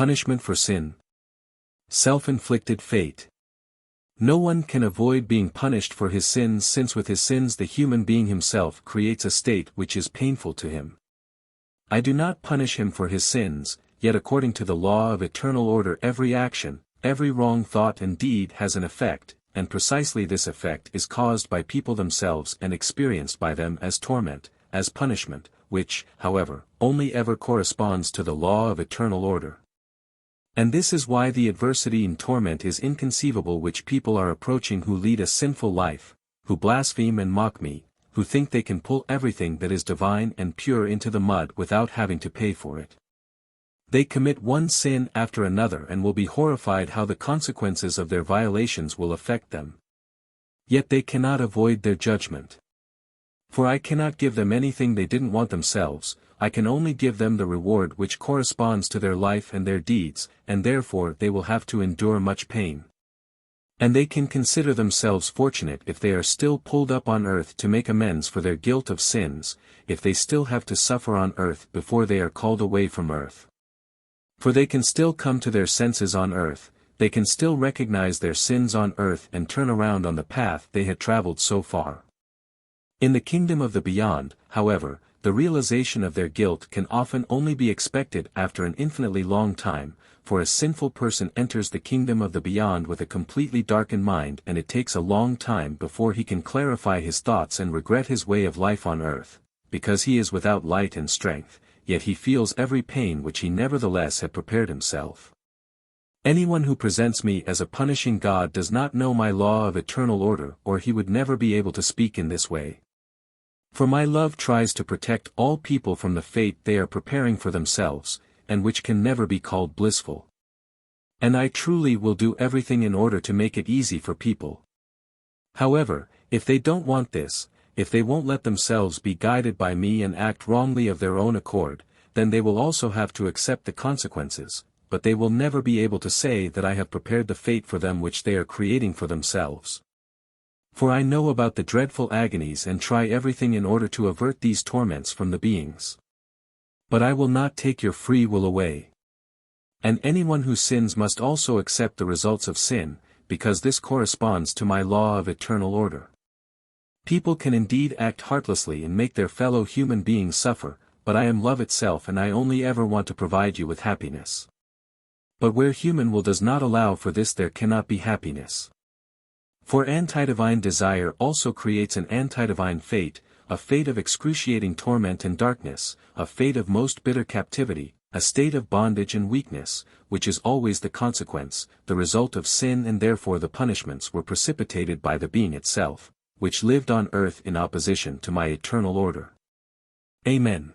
Punishment for sin. Self-inflicted fate. No one can avoid being punished for his sins, since with his sins the human being himself creates a state which is painful to him. I do not punish him for his sins, yet according to the law of eternal order every action, every wrong thought and deed has an effect, and precisely this effect is caused by people themselves and experienced by them as torment, as punishment, which, however, only ever corresponds to the law of eternal order. And this is why the adversity and torment is inconceivable which people are approaching who lead a sinful life, who blaspheme and mock me, who think they can pull everything that is divine and pure into the mud without having to pay for it. They commit one sin after another and will be horrified how the consequences of their violations will affect them. Yet they cannot avoid their judgment. For I cannot give them anything they didn't want themselves, I can only give them the reward which corresponds to their life and their deeds, and therefore they will have to endure much pain. And they can consider themselves fortunate if they are still pulled up on earth to make amends for their guilt of sins, if they still have to suffer on earth before they are called away from earth. For they can still come to their senses on earth, they can still recognize their sins on earth and turn around on the path they had traveled so far. In the kingdom of the beyond, however, the realization of their guilt can often only be expected after an infinitely long time, for a sinful person enters the kingdom of the beyond with a completely darkened mind, and it takes a long time before he can clarify his thoughts and regret his way of life on earth, because he is without light and strength, yet he feels every pain which he nevertheless had prepared himself. Anyone who presents me as a punishing God does not know my law of eternal order, or he would never be able to speak in this way. For my love tries to protect all people from the fate they are preparing for themselves, and which can never be called blissful. And I truly will do everything in order to make it easy for people. However, if they don't want this, if they won't let themselves be guided by me and act wrongly of their own accord, then they will also have to accept the consequences, but they will never be able to say that I have prepared the fate for them which they are creating for themselves. For I know about the dreadful agonies and try everything in order to avert these torments from the beings. But I will not take your free will away. And anyone who sins must also accept the results of sin, because this corresponds to my law of eternal order. People can indeed act heartlessly and make their fellow human beings suffer, but I am love itself and I only ever want to provide you with happiness. But where human will does not allow for this, there cannot be happiness. For antidivine desire also creates an antidivine fate, a fate of excruciating torment and darkness, a fate of most bitter captivity, a state of bondage and weakness, which is always the consequence, the result of sin, and therefore the punishments were precipitated by the being itself, which lived on earth in opposition to my eternal order. Amen.